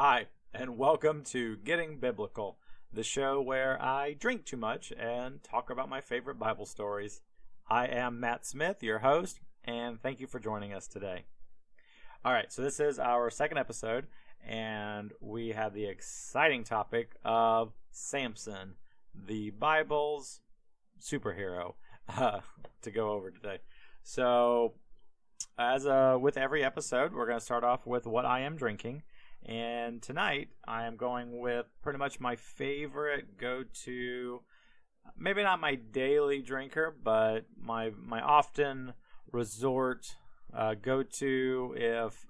Hi, and welcome to Getting Biblical, the show where I drink too much and talk about my favorite Bible stories. I am Matt Smith, your host, and thank you for joining us today. All right, so this is our second episode, and we have the exciting topic of Samson, the Bible's superhero, to go over today. So, as with every episode, we're going to start off with what I am drinking. And tonight, I am going with pretty much my favorite go-to, maybe not my daily drinker, but my often resort go-to if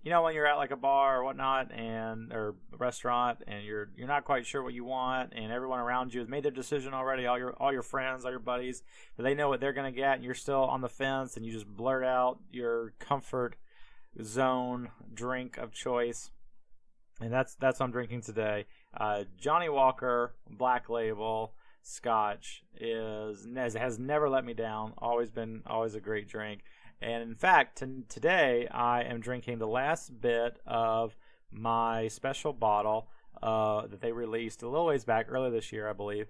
you know, when you're at like a bar or whatnot, or a restaurant, and you're not quite sure what you want, and everyone around you has made their decision already, all your friends, all your buddies, but they know what they're gonna get, and you're still on the fence, and you just blurt out your comfort zone drink of choice, and that's what I'm drinking today. Johnnie Walker Black Label Scotch has never let me down. Always a great drink. And in fact, today I am drinking the last bit of my special bottle that they released a little ways back, earlier this year, I believe.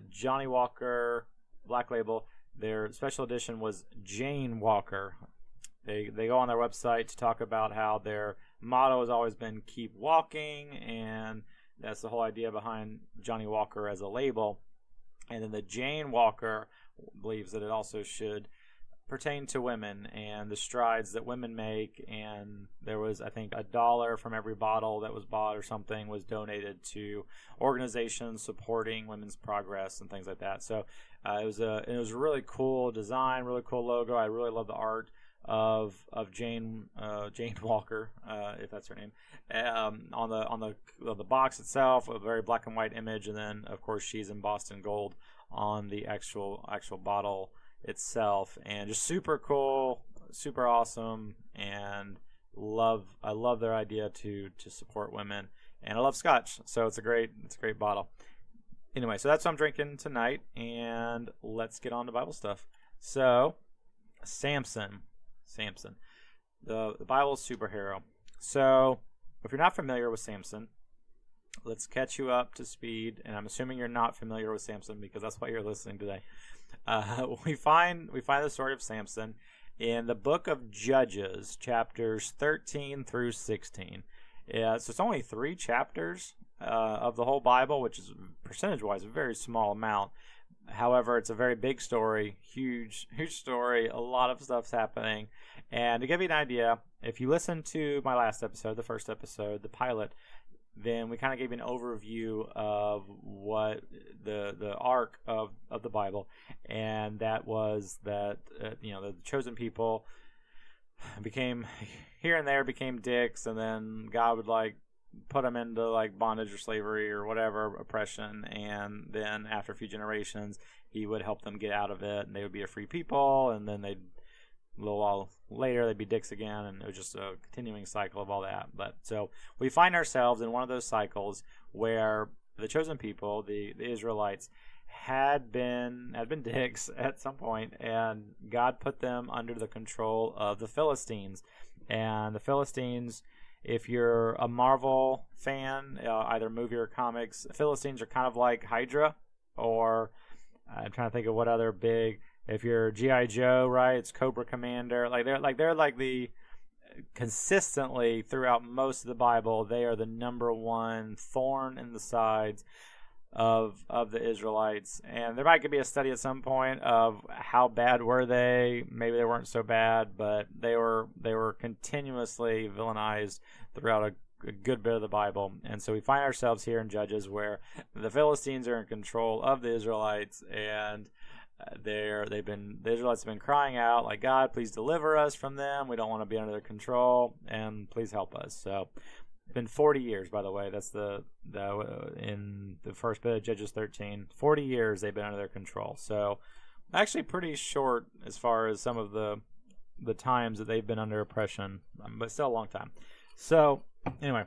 Johnnie Walker Black Label. Their special edition was Jane Walker. They go on their website to talk about how their motto has always been keep walking, and that's the whole idea behind Johnnie Walker as a label. And then the Jane Walker believes that it also should pertain to women and the strides that women make, and there was, I think, $1 from every bottle that was bought or something was donated to organizations supporting women's progress and things like that. So it was a really cool design, really cool logo. I really love the art of Jane Walker, if that's her name, on the box itself, a very black and white image, and then of course she's in Boston gold on the actual bottle itself, and just super cool, super awesome, and I love their idea to support women, and I love Scotch, so it's a great bottle. Anyway, so that's what I'm drinking tonight, and let's get on to Bible stuff. So, Samson, the Bible's superhero. So, if you're not familiar with Samson, let's catch you up to speed, and I'm assuming you're not familiar with Samson because that's why you're listening today. We find the story of Samson in the book of Judges, chapters 13 through 16. So it's only 3 chapters of the whole Bible, which is percentage-wise a very small amount. However, it's a very big story, huge story, a lot of stuff's happening. And to give you an idea, if you listen to my last episode, the first episode, the pilot, then we kind of gave you an overview of what the arc of the Bible, and that was that the chosen people became dicks, and then God would put them into bondage or slavery or whatever, oppression, and then after a few generations he would help them get out of it, and they would be a free people, and then a little while later they'd be dicks again, and it was just a continuing cycle of all that. But so we find ourselves in one of those cycles where the chosen people, the Israelites, had been dicks at some point, and God put them under the control of the Philistines. And the Philistines, if you're a Marvel fan, either movie or comics, Philistines are kind of like Hydra, or I'm trying to think of what other big. If you're G.I. Joe, right, it's Cobra Commander. They're the consistently throughout most of the Bible, they are the number one thorn in the sides of the Israelites. And there might be a study at some point of how bad were they. Maybe they weren't so bad, but they were continuously villainized throughout a good bit of the Bible. And so we find ourselves here in Judges where the Philistines are in control of the Israelites, and the Israelites have been crying out like, God, please deliver us from them. We don't want to be under their control, and please help us. So it's been 40 years, by the way. That's in the first bit of Judges 13. 40 years they've been under their control. So actually pretty short as far as some of the times that they've been under oppression, but still a long time. So anyway,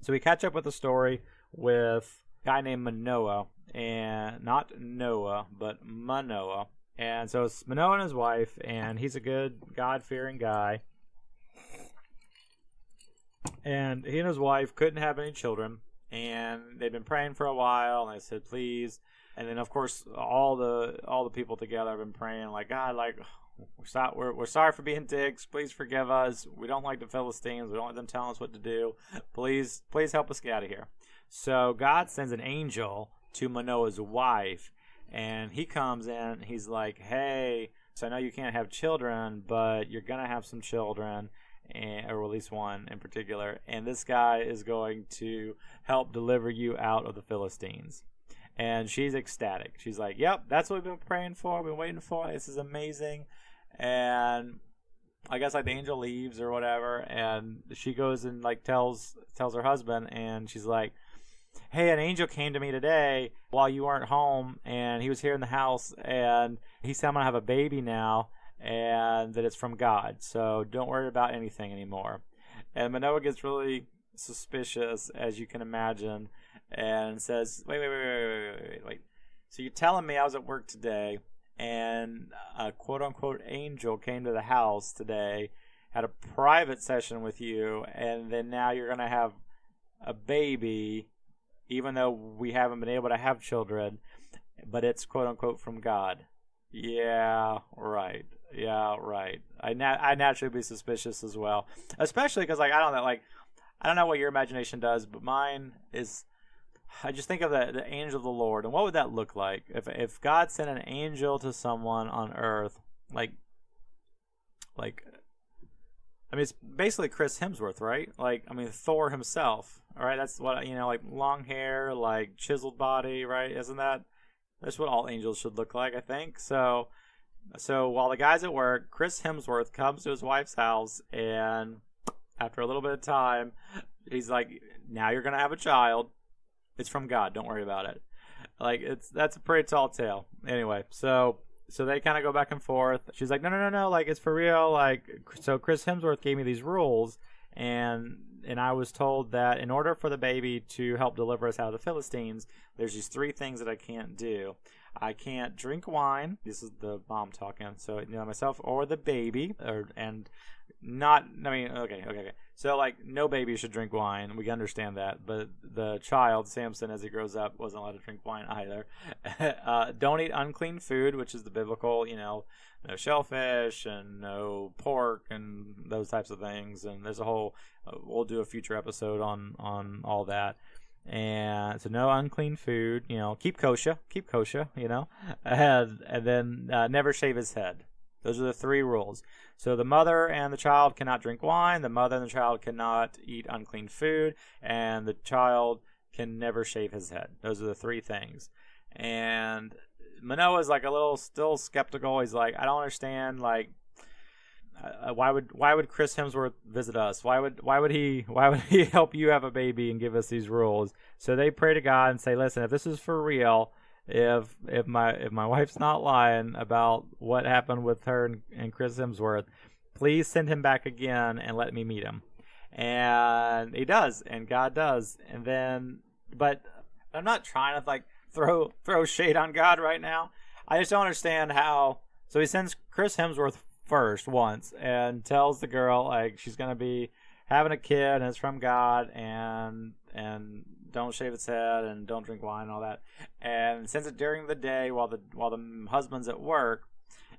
so we catch up with the story with a guy named Manoah, and not Noah, but Manoah. And so it's Manoah and his wife, and he's a good God-fearing guy. And he and his wife couldn't have any children, and they'd been praying for a while, and they said, please. And then, of course, all the people together have been praying, like, God, like, we're sorry for being dicks. Please forgive us. We don't like the Philistines. We don't like them telling us what to do. Please help us get out of here. So God sends an angel to Manoah's wife, and he comes in. He's like, hey, so I know you can't have children, but you're going to have some children, or at least one in particular. And this guy is going to help deliver you out of the Philistines. And she's ecstatic. She's like, yep, that's what we've been praying for. We've been waiting for. This is amazing. And I guess like the angel leaves or whatever. And she goes and like tells her husband. And she's like, hey, an angel came to me today while you weren't home. And he was here in the house. And he said I'm going to have a baby now. And that it's from God. So don't worry about anything anymore. And Manoah gets really suspicious, as you can imagine. And says, wait. So you're telling me I was at work today, and a quote-unquote angel came to the house today, had a private session with you, and then now you're going to have a baby, even though we haven't been able to have children, but it's quote-unquote from God. Yeah, right. I naturally be suspicious as well, especially because like I don't know what your imagination does, but mine is. I just think of the angel of the Lord, and what would that look like if God sent an angel to someone on earth, like I mean, it's basically Chris Hemsworth, right? Like, I mean, Thor himself, all right? That's what, like long hair, like chiseled body, right? That's what all angels should look like, I think. So while the guy's at work, Chris Hemsworth comes to his wife's house, and after a little bit of time, he's like, now you're going to have a child. It's from God. Don't worry about it. Like, that's a pretty tall tale. Anyway, so they kind of go back and forth. She's like, no. Like, it's for real. Like, so Chris Hemsworth gave me these rules, and I was told that in order for the baby to help deliver us out of the Philistines, there's these 3 things that I can't do. I can't drink wine. This is the mom talking. So, myself or the baby, okay. So, like, no baby should drink wine. We understand that. But the child, Samson, as he grows up, wasn't allowed to drink wine either. Don't eat unclean food, which is the biblical, no shellfish and no pork and those types of things. And there's a whole, we'll do a future episode on all that. And so no unclean food, keep kosher, and then never shave his head. Those are the 3 rules. So the mother and the child cannot drink wine, the mother and the child cannot eat unclean food, and the child can never shave his head. Those are the 3 things. And Manoah's like a little still skeptical. He's like, I don't understand, like, why would Chris Hemsworth visit us? Why would he help you have a baby and give us these rules? So they pray to God and say, listen, if this is for real, if my wife's not lying about what happened with her and Chris Hemsworth, please send him back again and let me meet him. And he does, and God does. And then, but I'm not trying to like throw shade on God right now. I just don't understand how. So he sends Chris Hemsworth first once and tells the girl like she's gonna be having a kid and it's from God and don't shave its head and don't drink wine and all that, and sends it during the day while the husband's at work.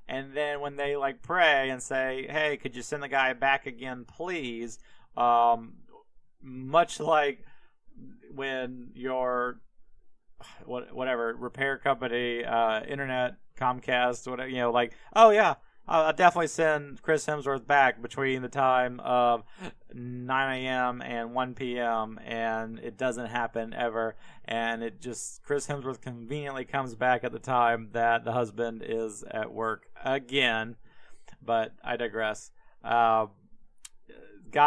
And then when they like pray and say, hey, could you send the guy back again, please, much like when your whatever repair company, internet, Comcast, whatever, like, oh yeah, I'll definitely send Chris Hemsworth back between the time of 9 a.m. and 1 p.m. and it doesn't happen ever. And it just, Chris Hemsworth conveniently comes back at the time that the husband is at work again. But I digress. God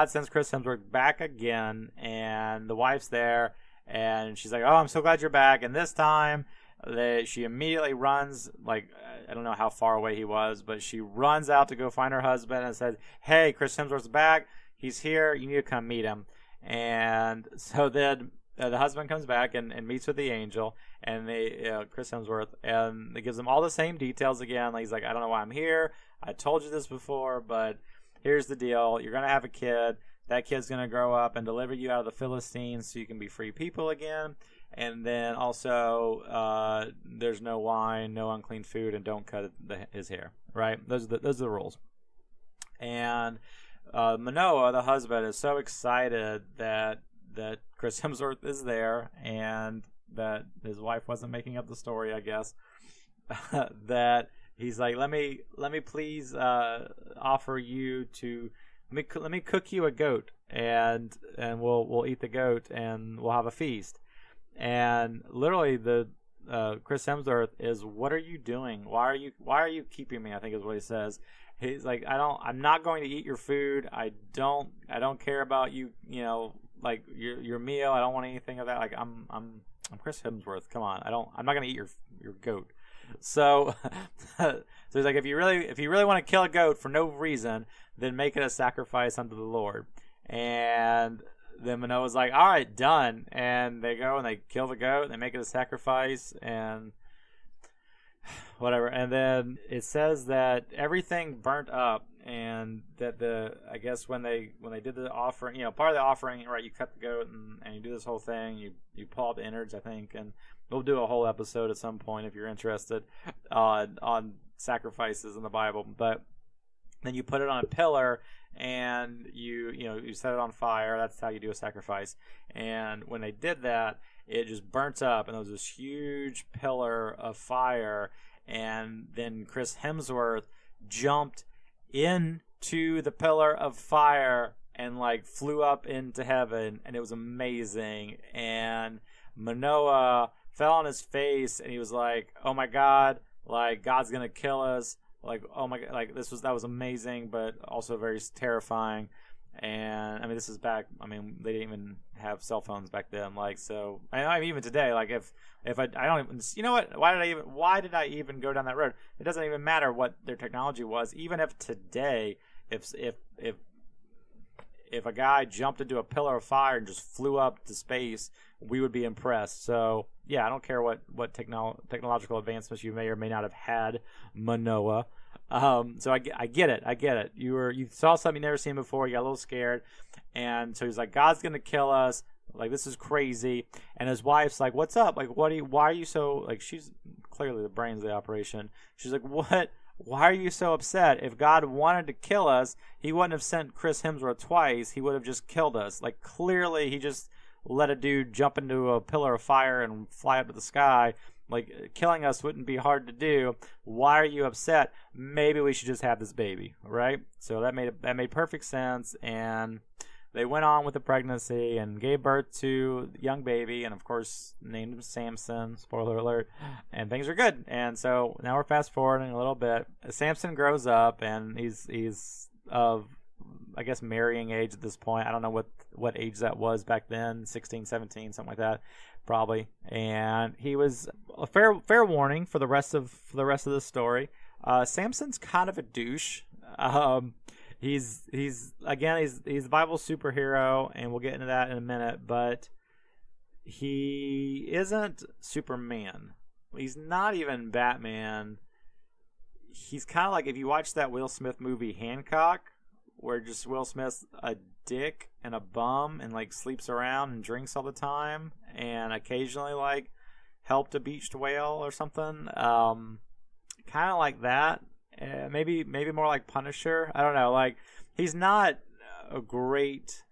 sends Chris Hemsworth back again, and the wife's there, and she's like, oh, I'm so glad you're back. And this time, she immediately runs, like, I don't know how far away he was, but she runs out to go find her husband and says, hey, Chris Hemsworth's back. He's here. You need to come meet him. And so then the husband comes back and meets with the angel, and Chris Hemsworth, and it gives him all the same details again. Like, he's like, I don't know why I'm here. I told you this before, but here's the deal. You're going to have a kid. that kid's going to grow up and deliver you out of the Philistines so you can be free people again. And then also, there's no wine, no unclean food, and don't cut his hair. Right? Those are the rules. And Manoah, the husband, is so excited that Chris Hemsworth is there and that his wife wasn't making up the story, I guess. That he's like, let me please offer you to let me cook you a goat and we'll eat the goat and we'll have a feast. And literally the Chris Hemsworth is, what are you doing? Why are you keeping me? I think is what he says. He's like, I'm not going to eat your food. I don't care about you, like your meal. I don't want anything of that. Like I'm Chris Hemsworth. Come on. I'm not going to eat your goat. So he's like, if you really want to kill a goat for no reason, then make it a sacrifice unto the Lord. And then Manoah's like, all right, done. And they go and they kill the goat and they make it a sacrifice and whatever. And then it says that everything burnt up, and that I guess when they did the offering, part of the offering, right, you cut the goat and you do this whole thing, you pull out the innards, I think, and we'll do a whole episode at some point if you're interested on sacrifices in the Bible. But then you put it on a pillar and you set it on fire. That's how you do a sacrifice. And when they did that, it just burnt up, and there was this huge pillar of fire. And then Chris Hemsworth jumped into the pillar of fire and flew up into heaven, and it was amazing. And Manoah fell on his face, and he was like, "Oh my God! God's gonna kill us!" Oh my God! That was amazing, but also very terrifying. And I mean, this is back. I mean, they didn't even have cell phones back then. So I mean, even today, if I don't even, you know what? Why did I even go down that road? It doesn't even matter what their technology was. Even if today, if a guy jumped into a pillar of fire and just flew up to space, we would be impressed. So yeah, I don't care what technological advancements you may or may not have had, Manoah. So I get it. You saw something you never seen before. You got a little scared, and so he's like, God's gonna kill us. This is crazy. And his wife's like, what's up? Why are you so, she's clearly the brains of the operation. She's like, what? Why are you so upset? If God wanted to kill us, he wouldn't have sent Chris Hemsworth twice. He would have just killed us. Clearly he just let a dude jump into a pillar of fire and fly up to the sky. Killing us wouldn't be hard to do. Why are you upset? Maybe we should just have this baby, right? So that made perfect sense, and they went on with the pregnancy and gave birth to the young baby, and of course named him Samson. Spoiler alert. And things are good. And so now we're fast forwarding a little bit. Samson grows up, and he's of, I guess, marrying age at this point. I don't know what age that was back then, 16, 17, something like that, probably. And he was a fair warning for the rest of the story. Samson's kind of a douche. He's the Bible superhero, and we'll get into that in a minute, but he isn't Superman. He's not even Batman. He's kind of like, if you watch that Will Smith movie Hancock, where just Will Smith's a dick and a bum and sleeps around and drinks all the time and occasionally helped a beached whale or something. Kind of like that. Maybe more like Punisher. I don't know. He's not a great,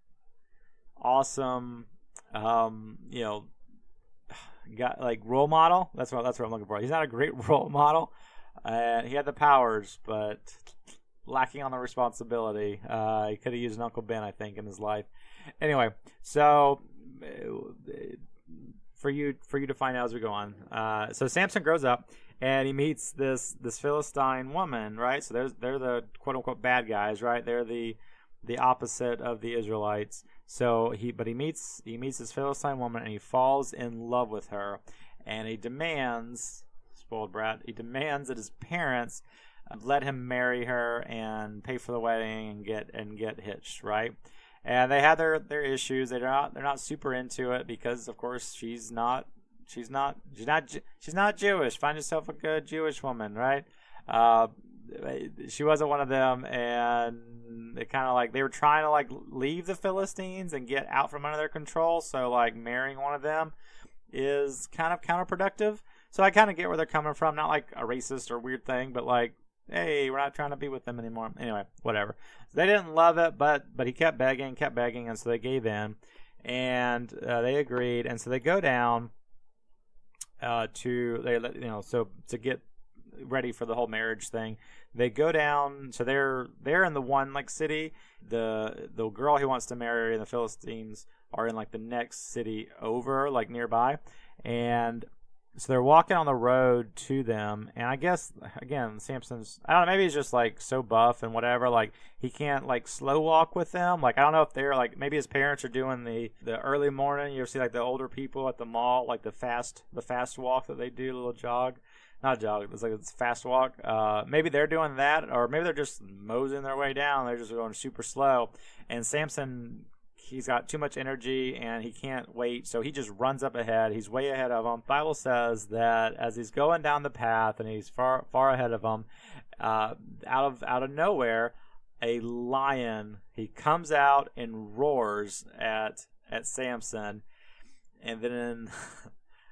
awesome, role model. That's what I'm looking for. He's not a great role model. He had the powers, but lacking on the responsibility. He could have used an Uncle Ben, I think, in his life. Anyway, so for you to find out as we go on. So Samson grows up, and he meets this Philistine woman, right? So they're the quote unquote bad guys, right? They're the opposite of the Israelites. So he meets this Philistine woman, and he falls in love with her, and he demands, spoiled brat, that his parents let him marry her and pay for the wedding and get hitched, right? And they had their issues. They're not super into it because, of course, she's not Jewish. Find yourself a good Jewish woman, right? she wasn't one of them, and it kind of like they were trying to like leave the Philistines and get out from under their control. So like marrying one of them is kind of counterproductive. So I kind of get where they're coming from. Not like a racist or weird thing, but like, hey, we're not trying to be with them anymore. Anyway, whatever. So they didn't love it, but he kept begging, and so they gave in, and they agreed, and so they go down to get ready for the whole marriage thing. They go down, so they're in the one like city. The girl he wants to marry in the Philistines are in like the next city over, like nearby, and so they're walking on the road to them. And I guess again, Samson's, I don't know, maybe he's just like so buff and whatever, like he can't like slow walk with them. Like I don't know if they're like, maybe his parents are doing the early morning. You ever see like the older people at the mall, like the fast walk that they do, a little jog. Not jog, it's like it's fast walk. Maybe they're doing that, or maybe they're just moseying their way down. They're just going super slow. And Samson, he's got too much energy and he can't wait, so he just runs up ahead. He's way ahead of them. The Bible says that as he's going down the path and he's far ahead of them, out of nowhere, a lion, he comes out and roars at Samson, and then.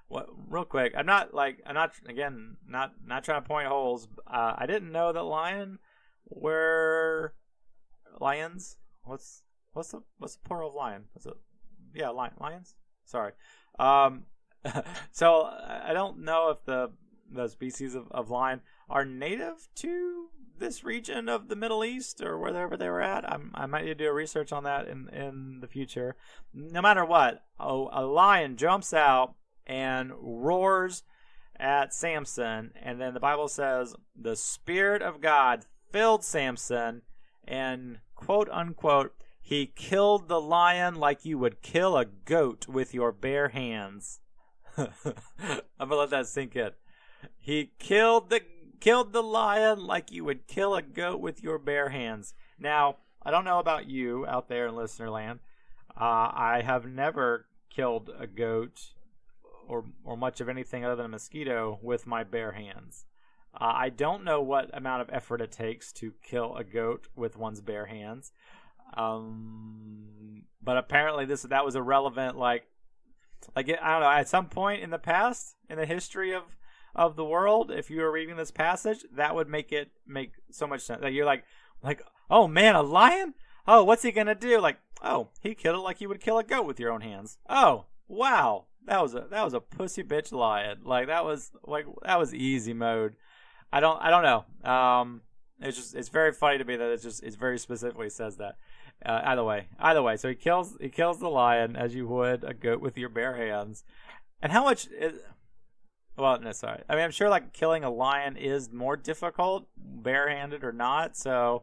What, real quick, I'm not trying to point holes. I didn't know that lions. What's the plural of lion? Lions. Sorry. So I don't know if the species of lion are native to this region of the Middle East or wherever they were at. I might need to do research on that in the future. No matter what, a lion jumps out and roars at Samson, and then the Bible says the Spirit of God filled Samson, and quote unquote, he killed the lion like you would kill a goat with your bare hands. I'm gonna let that sink in. He killed the lion like you would kill a goat with your bare hands. Now, I don't know about you out there in listener land. I have never killed a goat or much of anything other than a mosquito with my bare hands. I don't know what amount of effort it takes to kill a goat with one's bare hands. But apparently that was irrelevant. I don't know, at some point in the past, in the history of the world, if you were reading this passage, that would make so much sense. Like you're like, oh man, a lion? Oh, what's he gonna do? Like, oh, he killed it like you would kill a goat with your own hands. Oh, wow. That was a pussy bitch lion. That was easy mode. I don't know. It's very funny to me that it very specifically says that. Either way. So he kills the lion as you would a goat with your bare hands. And how much is? Well, no, sorry. I mean, I'm sure killing a lion is more difficult, barehanded or not. So.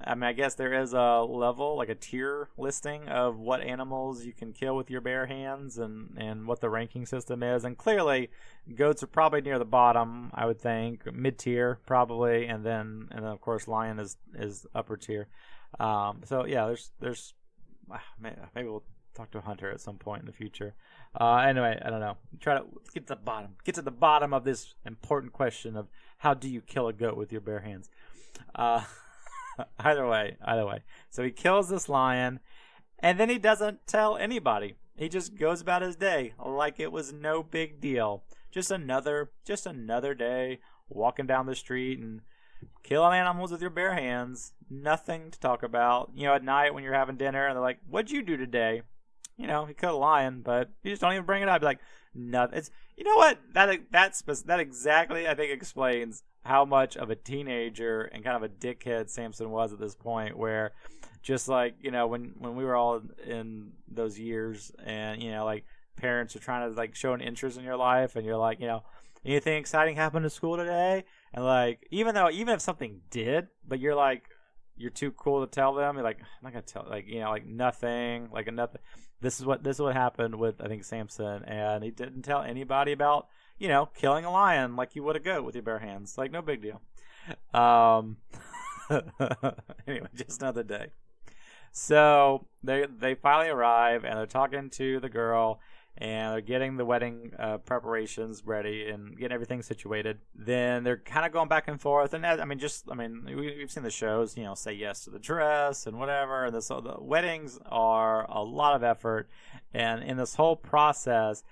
I mean, I guess there is a level, like a tier listing of what animals you can kill with your bare hands and what the ranking system is. And clearly, goats are probably near the bottom, I would think. Mid-tier, probably. And then of course, lion is upper tier. So, yeah, there's maybe we'll talk to a hunter at some point in the future. Anyway, I don't know. Try to get to the bottom of this important question of how do you kill a goat with your bare hands. Either way. So he kills this lion, and then he doesn't tell anybody. He just goes about his day like it was no big deal. Just another day walking down the street and killing animals with your bare hands. Nothing to talk about. At night when you're having dinner and they're like, "What'd you do today?" He killed a lion, but you just don't even bring it up. You're like, nothing. It's, you know what? That exactly, I think, explains how much of a teenager and kind of a dickhead Samson was at this point, where just when we were all in those years and, parents are trying to show an interest in your life and you're like, anything exciting happened at school today? And even if something did, but you're too cool to tell them, you're like, I'm not going to tell, nothing, nothing. This is what happened with, I think, Samson, and he didn't tell anybody about, killing a lion like you would a goat with your bare hands. No big deal. Anyway, just another day. So they finally arrive, and they're talking to the girl, and they're getting the wedding preparations ready and getting everything situated. Then they're kind of going back and forth, and we've seen the shows, say yes to the dress and whatever. And the weddings are a lot of effort, and in this whole process,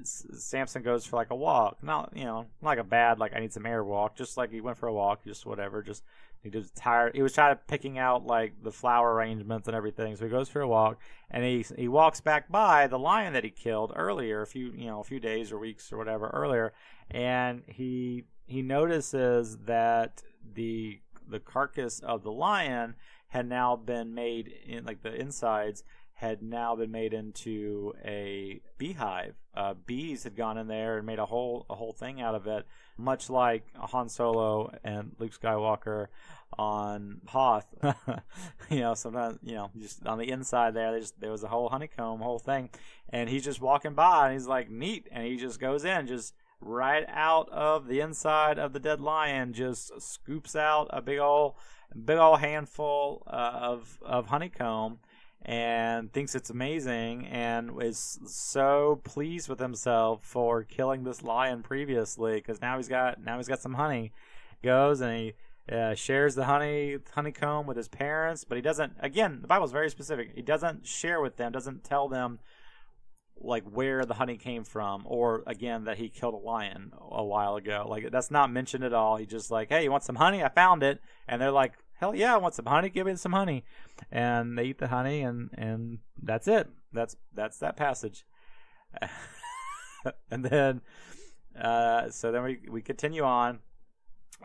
Samson goes for like a walk, not like a bad like I need some air walk, just like he went for a walk, just whatever, just. He was tired. He was trying to picking out like the flower arrangements and everything. So he goes for a walk, and he walks back by the lion that he killed earlier, a few days or weeks or whatever earlier, and he notices that the carcass of the lion had now been made in like the insides had now been made into a beehive. Bees had gone in there and made a whole thing out of it, much like Han Solo and Luke Skywalker on Hoth. Sometimes just on the inside there was a whole honeycomb, whole thing, and he's just walking by and he's like, neat, and he just goes in, just right out of the inside of the dead lion, just scoops out a big old handful of honeycomb, and thinks it's amazing, and is so pleased with himself for killing this lion previously, because now he's got some honey. Goes and he shares the honeycomb with his parents, but he doesn't. Again, the Bible's very specific. He doesn't share with them, doesn't tell them like where the honey came from, or again that he killed a lion a while ago. Like that's not mentioned at all. He just like, hey, you want some honey? I found it, and they're like, hell yeah, I want some honey. Give me some honey. And they eat the honey, and that's it. That's that passage. And then, so then we continue on.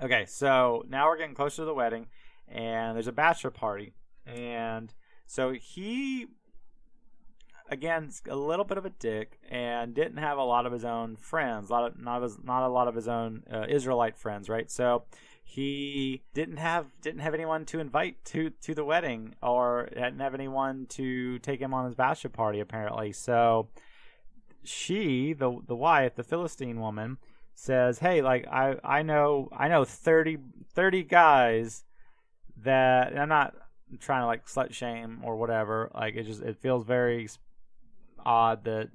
Okay, so now we're getting closer to the wedding, and there's a bachelor party, and so he, again, a little bit of a dick, and didn't have a lot of his own friends, not a lot of his own Israelite friends, right? So he didn't have anyone to invite to the wedding, or didn't have anyone to take him on his bachelor party, apparently. So she, the wife, the Philistine woman, says, hey, like I know 30 guys that, and I'm not trying to like slut shame or whatever, like it feels very odd that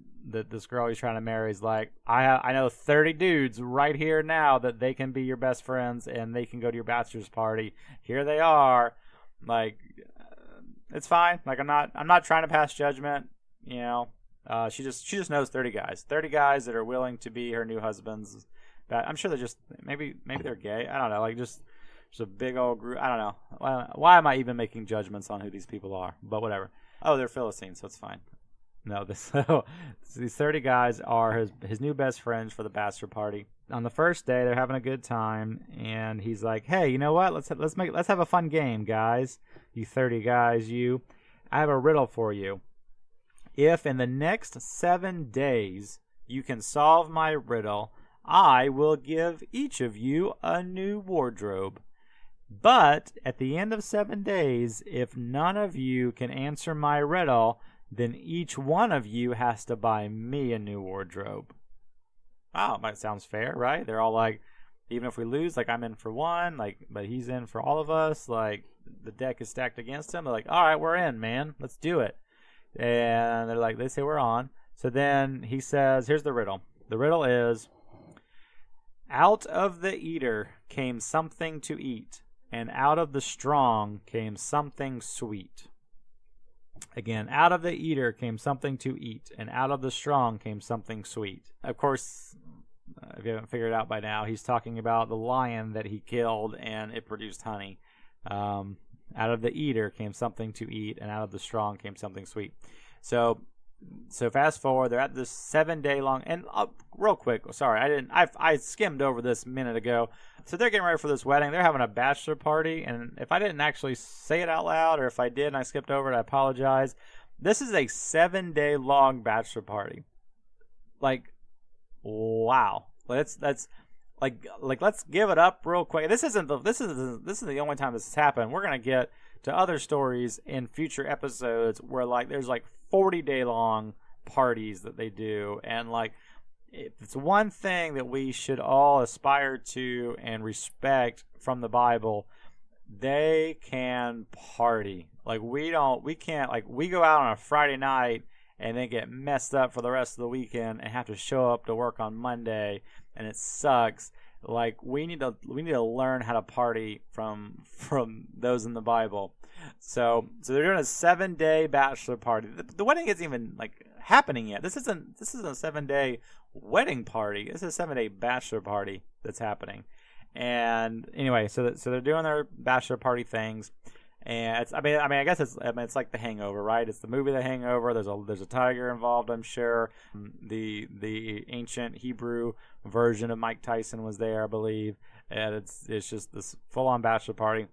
this girl he's trying to marry is like, I know 30 dudes right here now that they can be your best friends and they can go to your bachelor's party. Here they are. Like, it's fine. Like, I'm not trying to pass judgment. She just knows 30 guys that are willing to be her new husbands. But I'm sure they're just maybe they're gay. I don't know. Like just a big old group. I don't know. Why am I even making judgments on who these people are? But whatever. Oh, they're Philistines, so it's fine. No, these 30 guys are his new best friends for the bachelor party. On the first day, they're having a good time, and he's like, "Hey, you know what? Let's have a fun game, guys. You 30 guys, I have a riddle for you. If in the next 7 days you can solve my riddle, I will give each of you a new wardrobe. But at the end of 7 days, if none of you can answer my riddle, then each one of you has to buy me a new wardrobe." Wow, that sounds fair, right? They're all like, even if we lose, like I'm in for one, like, but he's in for all of us. Like the deck is stacked against him. They're like, all right, we're in, man. Let's do it. And they're like, they say we're on. So then he says, here's the riddle. The riddle is, out of the eater came something to eat, and out of the strong came something sweet. Again, out of the eater came something to eat, and out of the strong came something sweet. Of course, if you haven't figured it out by now, he's talking about the lion that he killed, and it produced honey. Out of the eater came something to eat, and out of the strong came something sweet. So fast forward, they're at this 7 day long, and real quick, sorry, I skimmed over this a minute ago. So they're getting ready for this wedding. They're having a bachelor party, and if I didn't actually say it out loud, or if I did and I skipped over it, I apologize. This is a 7 day long bachelor party. Like, wow. Let's give it up real quick. This isn't the only time this has happened. We're gonna get to other stories in future episodes where like there's like 40-day long parties that they do, and like if it's one thing that we should all aspire to and respect from the Bible, they can party. Like we can't. Like we go out on a Friday night and they get messed up for the rest of the weekend and have to show up to work on Monday, and it sucks. Like, we need to learn how to party from those in the Bible. So they're doing a 7-day bachelor party. The wedding isn't even like happening yet. This isn't a 7-day wedding party. This is a 7-day bachelor party that's happening. And anyway, so they're doing their bachelor party things. And it's, I guess it's like The Hangover, right? It's the movie The Hangover. There's a tiger involved, I'm sure. The ancient Hebrew version of Mike Tyson was there, I believe. And it's just this full-on bachelor party.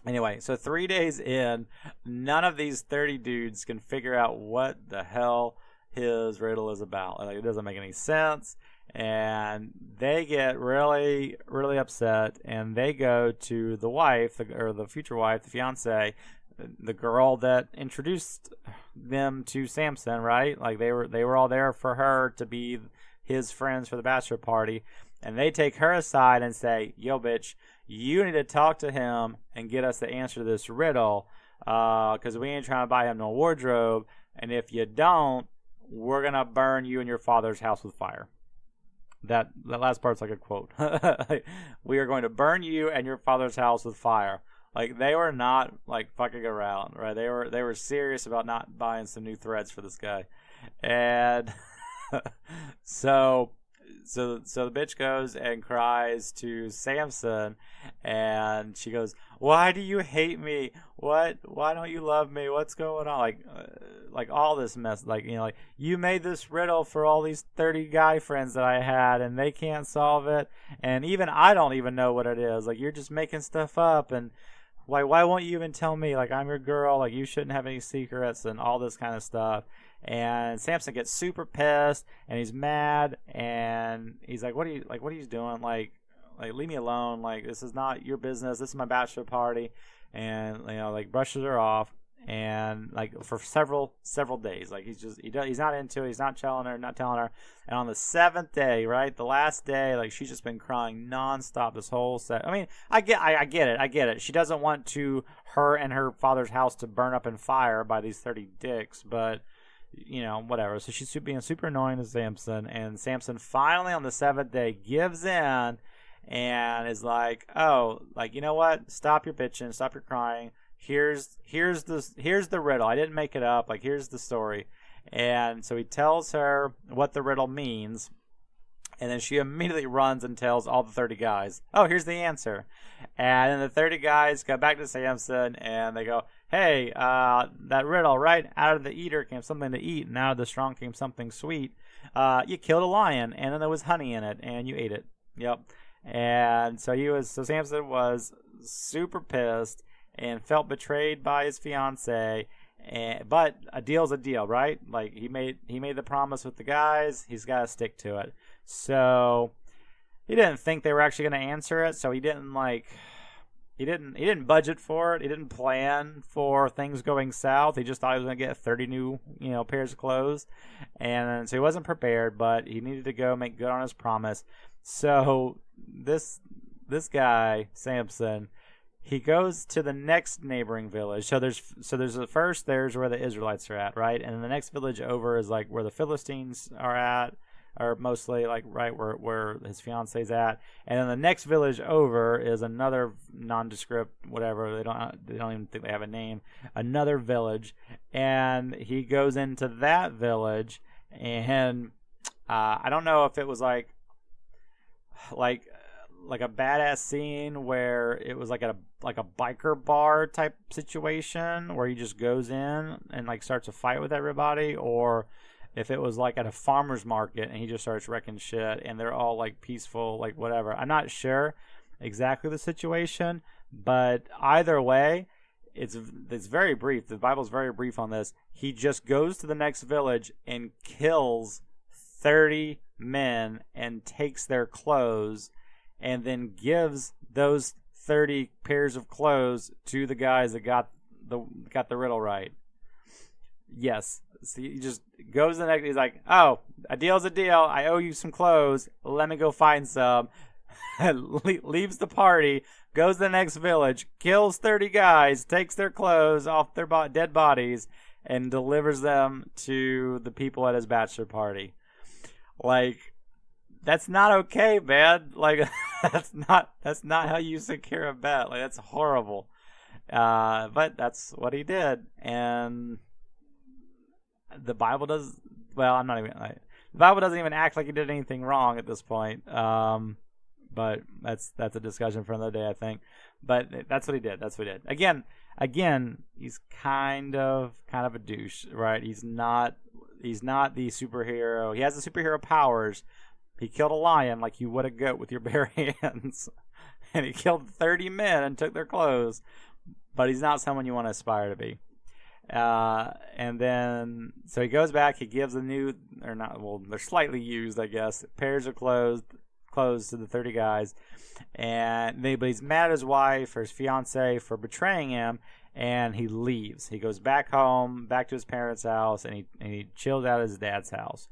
Anyway, so 3 days in, none of these 30 dudes can figure out what the hell his riddle is about. Like, it doesn't make any sense. And they get really, really upset, and they go to the wife, or the future wife, the fiance, the girl that introduced them to Samson, right? Like, they were all there for her to be his friends for the bachelor party, and they take her aside and say, "Yo, bitch, you need to talk to him and get us the answer to this riddle, because we ain't trying to buy him no wardrobe, and if you don't, we're gonna burn you and your father's house with fire." That last part's like a quote. "We are going to burn you and your father's house with fire." Like, they were not like fucking around, right? They were serious about not buying some new threads for this guy. And so the bitch goes and cries to Samson, and she goes, "Why do you hate me? Why don't you love me? What's going on?" Like all this mess. Like, like, you made this riddle for all these 30 guy friends that I had, and they can't solve it, and even I don't even know what it is. Like, you're just making stuff up, and why won't you even tell me? Like, I'm your girl. Like, you shouldn't have any secrets, and all this kind of stuff. And Samson gets super pissed, and he's mad, and he's like, what are you doing? Like, leave me alone. Like, this is not your business. This is my bachelor party. And, like, brushes her off, and like for several days, like he's not into it. He's not telling her. And on the 7th day, right, the last day, like, she's just been crying nonstop this whole set. I mean, I get it. She doesn't want her and her father's house to burn up in fire by these 30 dicks, but whatever. So she's being super annoying to Samson, and Samson finally on the 7th day gives in and is like, "Oh, like, you know what? Stop your bitching. Stop your crying. Here's the riddle. I didn't make it up. Like, here's the story." And so he tells her what the riddle means, and then she immediately runs and tells all the 30 guys, "Oh, here's the answer." And then the 30 guys go back to Samson, and they go, "Hey, that riddle, right? Out of the eater came something to eat, and out of the strong came something sweet. You killed a lion, and then there was honey in it, and you ate it." Yep. And so Samson was super pissed and felt betrayed by his fiance. But a deal's a deal, right? Like, he made the promise with the guys. He's got to stick to it. So he didn't think they were actually going to answer it. So he didn't budget for it. He didn't plan for things going south. He just thought he was going to get 30 new, pairs of clothes. And so he wasn't prepared, but he needed to go make good on his promise. So this guy, Samson, he goes to the next neighboring village. So there's where the Israelites are at, right? And the next village over is like where the Philistines are at, or mostly like right where his fiance's at. And then the next village over is another nondescript, whatever. They don't even think they have a name. Another village, and he goes into that village, and I don't know if it was like a badass scene where it was like a biker bar type situation where he just goes in and like starts a fight with everybody, or if it was like at a farmer's market and he just starts wrecking shit and they're all like peaceful, like whatever. I'm not sure exactly the situation, but either way, it's very brief. The Bible's very brief on this. He just goes to the next village and kills 30 men and takes their clothes, and then gives those 30 pairs of clothes to the guys that got the riddle right. Yes. So he just goes to the next. He's like, "Oh, a deal's a deal. I owe you some clothes. Let me go find some." Leaves the party, goes to the next village, kills 30 guys, takes their clothes off their dead bodies, and delivers them to the people at his bachelor party. Like, that's not okay, man. Like, that's not how you secure a bet. Like, that's horrible. But that's what he did, and the Bible does. Well, I'm not even. The Bible doesn't even act like he did anything wrong at this point. But that's a discussion for another day, I think. But that's what he did. That's what he did. Again, he's kind of a douche, right? He's not the superhero. He has the superhero powers. He killed a lion like you would a goat with your bare hands, and he killed 30 men and took their clothes. But he's not someone you want to aspire to be. And then, so he goes back. He gives they're slightly used, I guess, pairs of clothes to the 30 guys, but he's mad at his wife or his fiance for betraying him, and he leaves. He goes back home, back to his parents' house, and he chills out at his dad's house.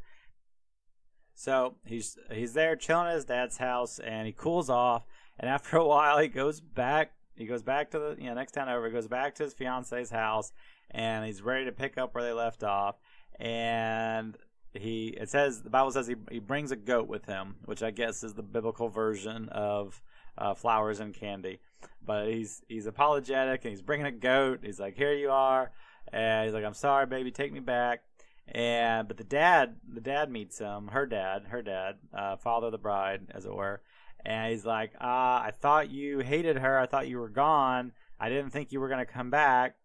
So he's there chilling at his dad's house, and he cools off, and after a while he goes back to the next town over. He goes back to his fiance's house, and he's ready to pick up where they left off, and the Bible says he brings a goat with him, which I guess is the biblical version of flowers and candy. But he's apologetic, and he's bringing a goat. He's like, "Here you are," and he's like, "I'm sorry, baby, take me back." But the dad meets him, her dad, father of the bride, as it were, and he's like, "I thought you hated her. I thought you were gone. I didn't think you were gonna come back."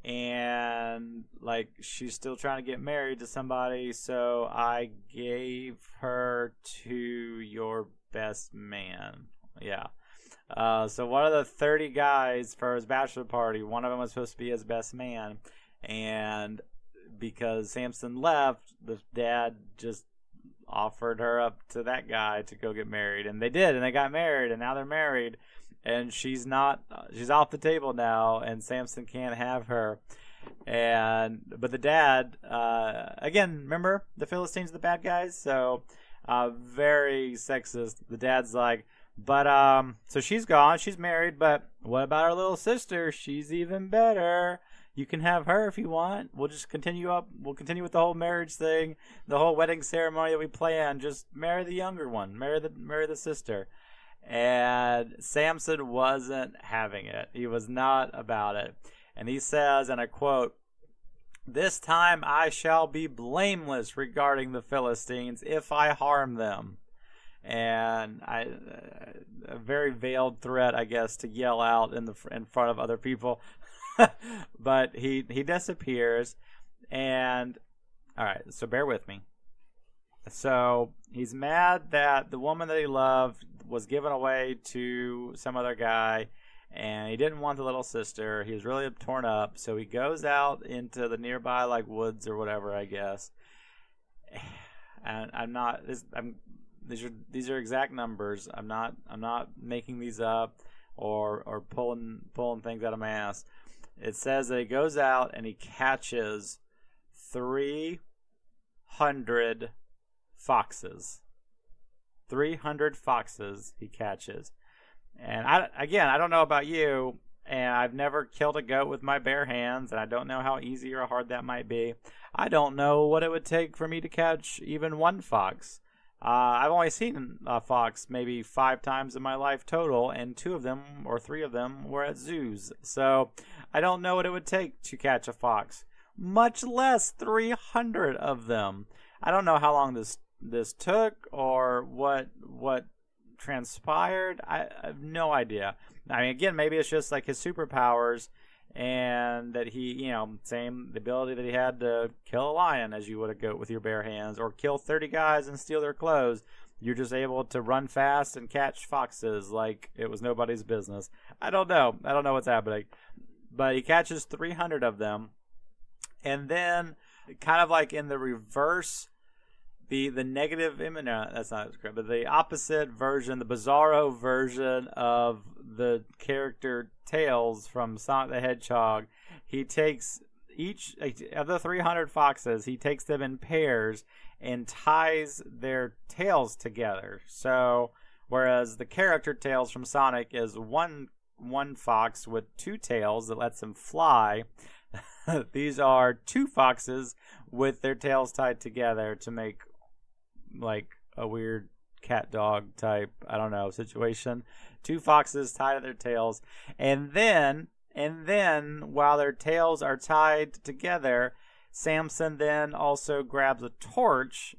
And like, she's still trying to get married to somebody, so I gave her to your best man. Yeah. So one of the 30 guys for his bachelor party, one of them was supposed to be his best man, and because Samson left, the dad just offered her up to that guy to go get married, and they did, and they got married, and now they're married. And she's off the table now, and Samson can't have her. But the dad, again, remember, the Philistines are the bad guys, so very sexist. The dad's like, so she's gone, she's married, but what about our little sister? She's even better. You can have her if you want. We'll just continue with the whole marriage thing, the whole wedding ceremony that we plan. Just marry the younger one, marry the sister. And Samson wasn't having it. He was not about it. And he says, and I quote, "This time I shall be blameless regarding the Philistines if I harm them." And a very veiled threat, I guess, to yell out in front of other people. But he disappears. And all right, so bear with me. So he's mad that the woman that he loved was given away to some other guy, and he didn't want the little sister. He was really torn up, so he goes out into the nearby woods or whatever, I guess. And these are exact numbers. I'm not making these up or pulling things out of my ass. It says that he goes out and he catches 300 foxes. 300 foxes he catches. And I don't know about you, and I've never killed a goat with my bare hands, and I don't know how easy or hard that might be. I don't know what it would take for me to catch even one fox. I've only seen a fox maybe 5 times in my life total, and 2 of them or 3 of them were at zoos. So I don't know what it would take to catch a fox, much less 300 of them. I don't know how long this took or what transpired. I have no idea. I mean, again, maybe it's just like his superpowers, and that he, the ability that he had to kill a lion as you would a goat with your bare hands, or kill 30 guys and steal their clothes. You're just able to run fast and catch foxes like it was nobody's business. I don't know what's happening, but he catches 300 of them, and then kind of like in the reverse. The negative image, no, that's not correct, but the opposite version, the bizarro version of the character Tails from Sonic the Hedgehog, he takes each of the 300 foxes, he takes them in pairs and ties their tails together. So, whereas the character Tails from Sonic is one fox with 2 tails that lets him fly, These are two foxes with their tails tied together to make like a weird cat dog type, I don't know, situation. Two foxes tied to their tails. And then while their tails are tied together, Samson then also grabs a torch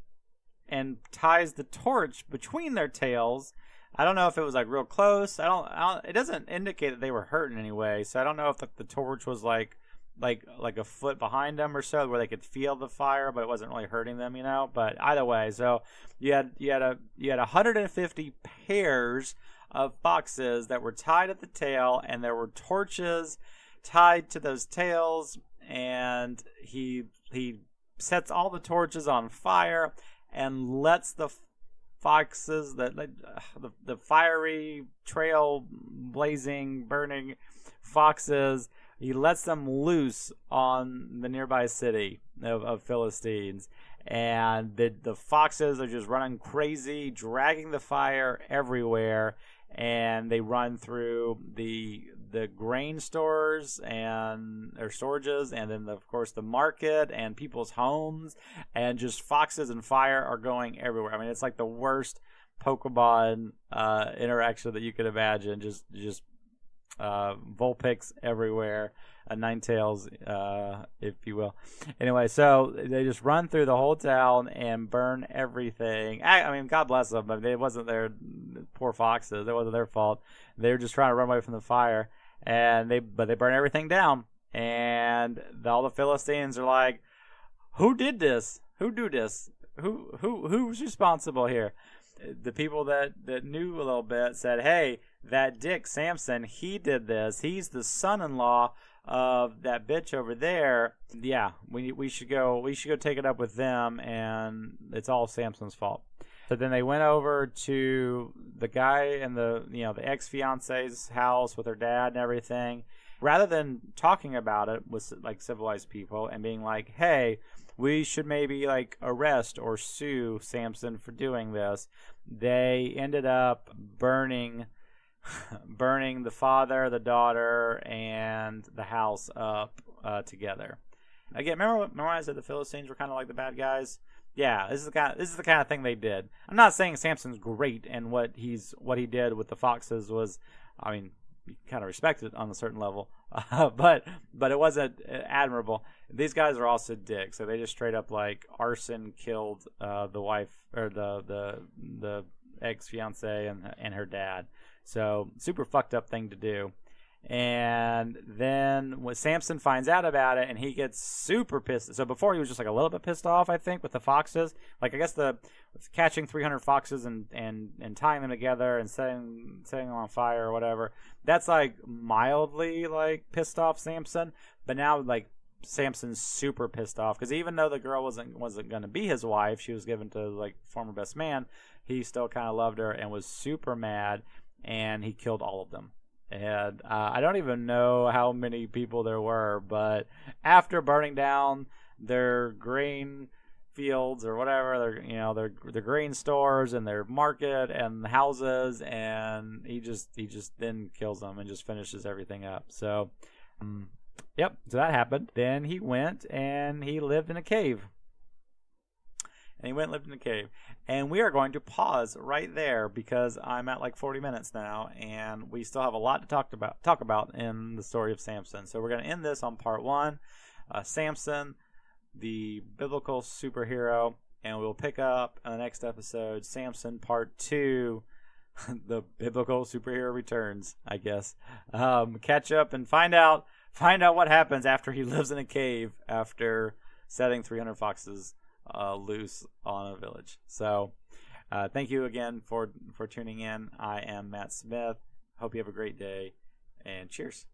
and ties the torch between their tails. I don't know if it was like real close. It doesn't indicate that they were hurt in any way. So I don't know if the torch was like a foot behind them or so, where they could feel the fire, but it wasn't really hurting them, But either way, so you had 150 pairs of foxes that were tied at the tail, and there were torches tied to those tails, and he sets all the torches on fire and lets the foxes, the fiery trail blazing burning foxes, he lets them loose on the nearby city of Philistines, and the foxes are just running crazy, dragging the fire everywhere, and they run through the grain stores and or storages, and then of course the market and people's homes, and just foxes and fire are going everywhere. I mean, it's like the worst Pokemon interaction that you could imagine. Just Vulpix everywhere, Ninetales, if you will. Anyway, so they just run through the whole town and burn everything. I mean, God bless them. I mean, it wasn't their poor foxes. It wasn't their fault. They were just trying to run away from the fire, and they burn everything down. And all the Philistines are like, "Who did this? Who do this? Who's responsible here?" The people that knew a little bit said, "Hey, that dick Samson, he did this. He's the son-in-law of that bitch over there. Yeah, we should go take it up with them, and it's all Samson's fault." So then they went over to the guy in the ex-fiance's house with her dad and everything. Rather than talking about it with like civilized people and being like, "Hey, we should maybe like arrest or sue Samson for doing this," they ended up burning the father, the daughter, and the house up together. Again, remember when I said the Philistines were kind of like the bad guys? Yeah, this is the kind of thing they did. I'm not saying Samson's great, and what he did with the foxes was, I mean, you kind of respect it on a certain level, but it wasn't admirable. These guys are also dicks, so they just straight up like arson killed the wife or the ex-fiance and her dad. So super fucked up thing to do. And then when Samson finds out about it, and he gets super pissed. So before he was just like a little bit pissed off, I think, with the foxes. Like I guess catching 300 foxes and tying them together and setting them on fire or whatever. That's like mildly like pissed off Samson. But now like Samson's super pissed off because even though the girl wasn't going to be his wife, she was given to like former best man. He still kind of loved her and was super mad, and he killed all of them. And I don't even know how many people there were, but after burning down their grain fields or whatever, their grain stores and their market and houses, and he just then kills them and just finishes everything up. So, yep, so that happened. Then he went and he lived in a cave. And we are going to pause right there because I'm at like 40 minutes now, and we still have a lot to talk about in the story of Samson. So we're going to end this on part 1, Samson, the biblical superhero, and we'll pick up in the next episode, Samson part 2, the biblical superhero returns, I guess. Catch up and find out what happens after he lives in a cave after setting 300 foxes loose on a village. So thank you again for tuning in. I am Matt Smith. Hope you have a great day, and cheers.